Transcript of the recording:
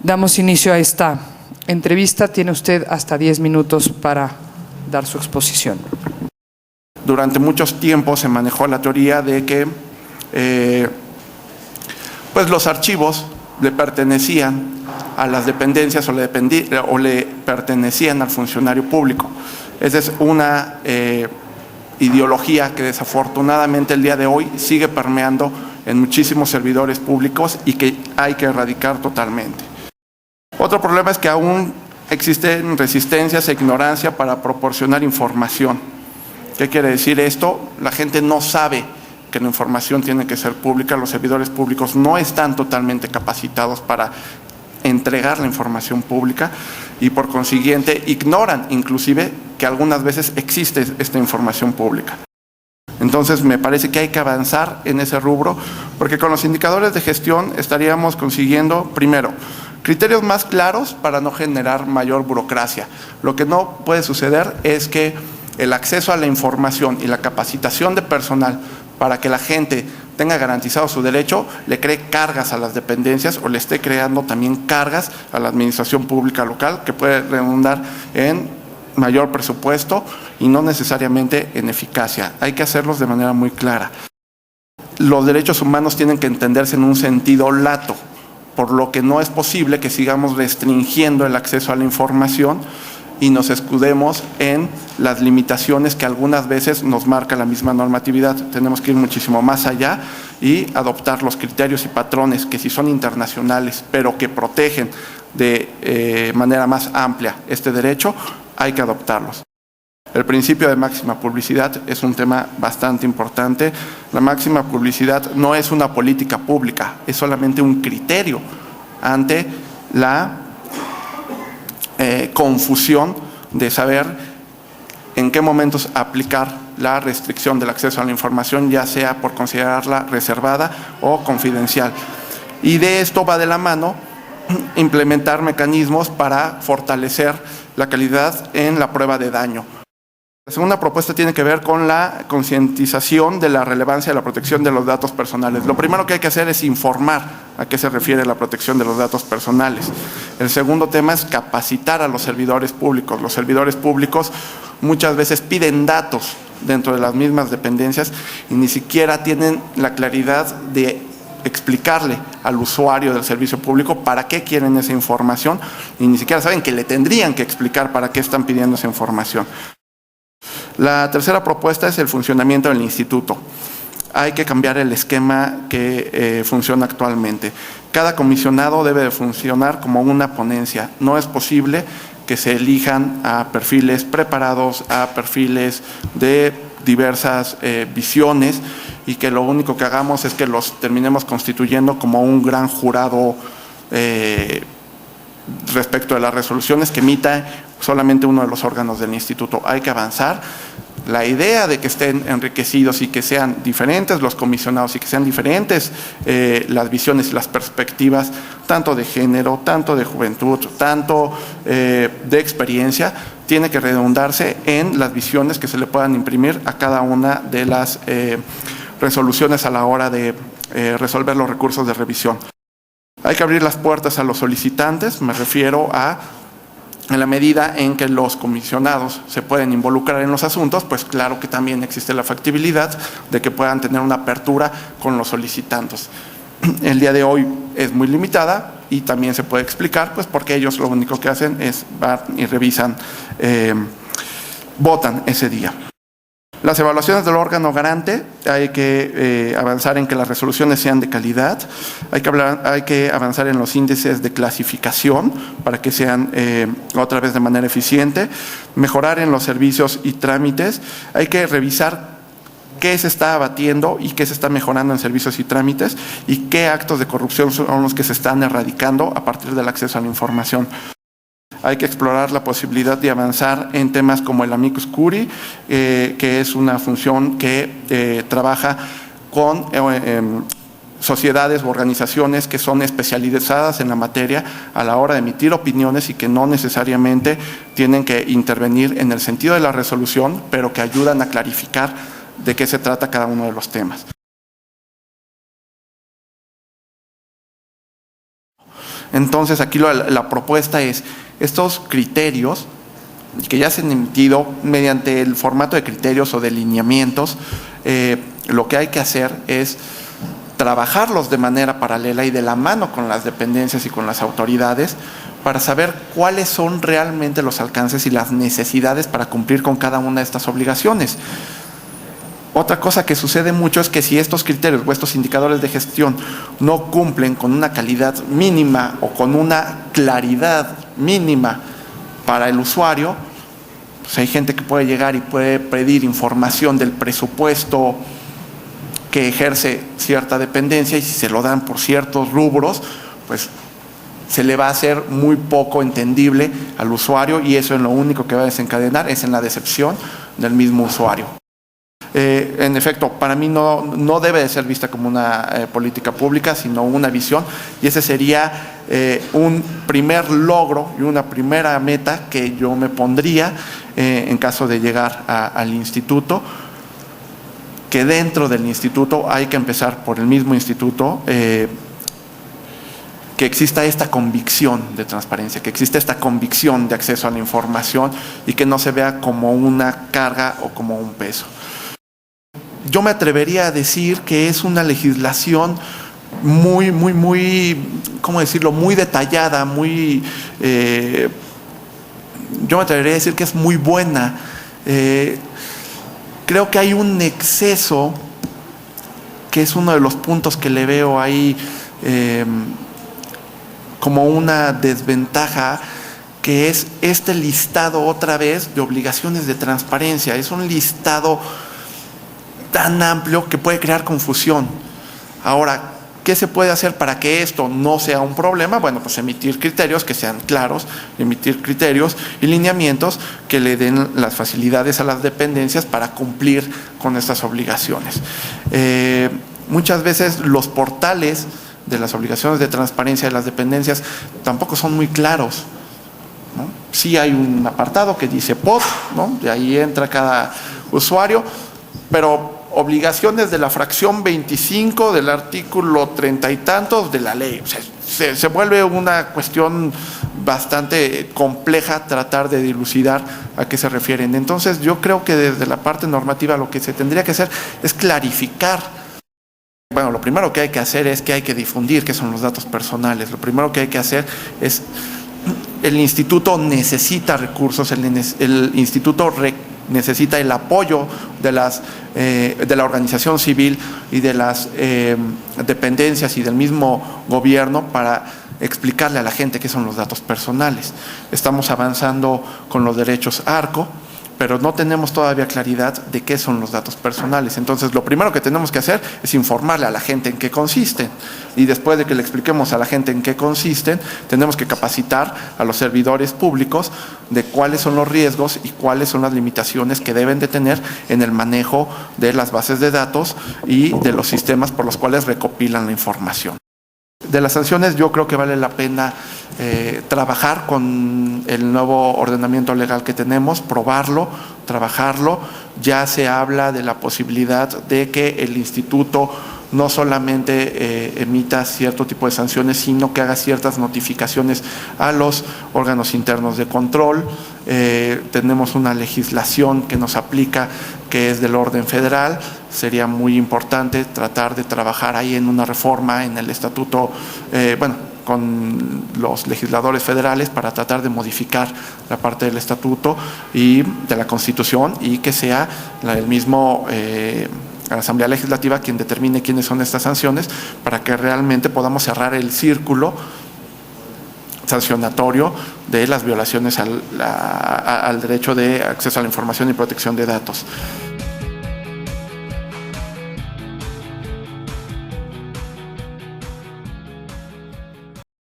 Damos inicio a esta entrevista. Tiene usted hasta 10 minutos para dar su exposición. Durante muchos tiempos se manejó la teoría de que pues los archivos le pertenecían a las dependencias o le pertenecían al funcionario público. Esa es una ideología que desafortunadamente el día de hoy sigue permeando en muchísimos servidores públicos y que hay que erradicar totalmente. Otro problema es que aún existen resistencias e ignorancia para proporcionar información. ¿Qué quiere decir esto? La gente no sabe que la información tiene que ser pública, los servidores públicos no están totalmente capacitados para entregar la información pública y por consiguiente ignoran inclusive que algunas veces existe esta información pública. Entonces me parece que hay que avanzar en ese rubro porque con los indicadores de gestión estaríamos consiguiendo, primero, criterios más claros para no generar mayor burocracia. Lo que no puede suceder es que el acceso a la información y la capacitación de personal para que la gente tenga garantizado su derecho, le cree cargas a las dependencias o le esté creando también cargas a la administración pública local que puede redundar en mayor presupuesto y no necesariamente en eficacia. Hay que hacerlos de manera muy clara. Los derechos humanos tienen que entenderse en un sentido lato, por lo que no es posible que sigamos restringiendo el acceso a la información y nos escudemos en las limitaciones que algunas veces nos marca la misma normatividad. Tenemos que ir muchísimo más allá y adoptar los criterios y patrones que si son internacionales, pero que protegen de manera más amplia este derecho, hay que adoptarlos. El principio de máxima publicidad es un tema bastante importante. La máxima publicidad no es una política pública, es solamente un criterio ante la confusión de saber en qué momentos aplicar la restricción del acceso a la información, ya sea por considerarla reservada o confidencial. Y de esto va de la mano implementar mecanismos para fortalecer la calidad en la prueba de daño. La segunda propuesta tiene que ver con la concientización de la relevancia de la protección de los datos personales. Lo primero que hay que hacer es informar a qué se refiere la protección de los datos personales. El segundo tema es capacitar a los servidores públicos. Los servidores públicos muchas veces piden datos dentro de las mismas dependencias y ni siquiera tienen la claridad de explicarle al usuario del servicio público para qué quieren esa información y ni siquiera saben que le tendrían que explicar para qué están pidiendo esa información. La tercera propuesta es el funcionamiento del instituto. Hay que cambiar el esquema que funciona actualmente. Cada comisionado debe de funcionar como una ponencia. No es posible que se elijan a perfiles preparados, a perfiles de diversas visiones y que lo único que hagamos es que los terminemos constituyendo como un gran jurado respecto de las resoluciones que emita solamente uno de los órganos del instituto. Hay que avanzar. La idea de que estén enriquecidos y que sean diferentes los comisionados y que sean diferentes las visiones y las perspectivas, tanto de género, tanto de juventud, tanto de experiencia, tiene que redundarse en las visiones que se le puedan imprimir a cada una de las resoluciones a la hora de resolver los recursos de revisión. Hay que abrir las puertas a los solicitantes, me refiero a en la medida en que los comisionados se pueden involucrar en los asuntos, pues claro que también existe la factibilidad de que puedan tener una apertura con los solicitantes. El día de hoy es muy limitada y también se puede explicar, pues porque ellos lo único que hacen es van y revisan, votan ese día. Las evaluaciones del órgano garante, hay que avanzar en que las resoluciones sean de calidad, hay que avanzar en los índices de clasificación para que sean otra vez de manera eficiente, mejorar en los servicios y trámites, hay que revisar qué se está abatiendo y qué se está mejorando en servicios y trámites y qué actos de corrupción son los que se están erradicando a partir del acceso a la información. Hay que explorar la posibilidad de avanzar en temas como el amicus curiae, que es una función que trabaja con sociedades o organizaciones que son especializadas en la materia a la hora de emitir opiniones y que no necesariamente tienen que intervenir en el sentido de la resolución, pero que ayudan a clarificar de qué se trata cada uno de los temas. Entonces aquí la propuesta es estos criterios que ya se han emitido mediante el formato de criterios o de lineamientos, lo que hay que hacer es trabajarlos de manera paralela y de la mano con las dependencias y con las autoridades para saber cuáles son realmente los alcances y las necesidades para cumplir con cada una de estas obligaciones. Otra cosa que sucede mucho es que si estos criterios o estos indicadores de gestión no cumplen con una calidad mínima o con una claridad mínima para el usuario, pues hay gente que puede llegar y puede pedir información del presupuesto que ejerce cierta dependencia, y si se lo dan por ciertos rubros, pues se le va a hacer muy poco entendible al usuario, y eso es lo único que va a desencadenar es en la decepción del mismo usuario. En efecto, para mí no debe de ser vista como una política pública, sino una visión, y ese sería un primer logro y una primera meta que yo me pondría en caso de llegar al instituto, que dentro del instituto hay que empezar por el mismo instituto, que exista esta convicción de transparencia, que exista esta convicción de acceso a la información y que no se vea como una carga o como un peso. Yo me atrevería a decir que es una legislación muy, ¿cómo decirlo?, muy detallada, yo me atrevería a decir que es muy buena. Creo que hay un exceso, que es uno de los puntos que le veo ahí como una desventaja, que es este listado otra vez de obligaciones de transparencia. Es un listado tan amplio que puede crear confusión. Ahora, ¿qué se puede hacer para que esto no sea un problema? Bueno, pues emitir criterios que sean claros, emitir criterios y lineamientos que le den las facilidades a las dependencias para cumplir con estas obligaciones. Muchas veces los portales de las obligaciones de transparencia de las dependencias tampoco son muy claros, ¿no? Sí hay un apartado que dice POD, ¿no? De ahí entra cada usuario, pero obligaciones de la fracción 25 del artículo 30 y tantos de la ley. O sea, se vuelve una cuestión bastante compleja tratar de dilucidar a qué se refieren. Entonces, yo creo que desde la parte normativa lo que se tendría que hacer es clarificar. Bueno, lo primero que hay que hacer es que hay que difundir qué son los datos personales. Lo primero que hay que hacer es, el instituto necesita recursos, el instituto necesita el apoyo de la organización civil y de las dependencias y del mismo gobierno para explicarle a la gente qué son los datos personales. Estamos avanzando con los derechos ARCO, pero no tenemos todavía claridad de qué son los datos personales. Entonces, lo primero que tenemos que hacer es informarle a la gente en qué consisten. Y después de que le expliquemos a la gente en qué consisten, tenemos que capacitar a los servidores públicos de cuáles son los riesgos y cuáles son las limitaciones que deben de tener en el manejo de las bases de datos y de los sistemas por los cuales recopilan la información. De las sanciones, yo creo que vale la pena trabajar con el nuevo ordenamiento legal que tenemos, probarlo, trabajarlo. Ya se habla de la posibilidad de que el instituto no solamente emita cierto tipo de sanciones, sino que haga ciertas notificaciones a los órganos internos de control. Tenemos una legislación que nos aplica, que es del orden federal. Sería muy importante tratar de trabajar ahí en una reforma en el estatuto, con los legisladores federales, para tratar de modificar la parte del estatuto y de la Constitución, y que sea el mismo la Asamblea Legislativa quien determine quiénes son estas sanciones, para que realmente podamos cerrar el círculo sancionatorio de las violaciones al derecho de acceso a la información y protección de datos.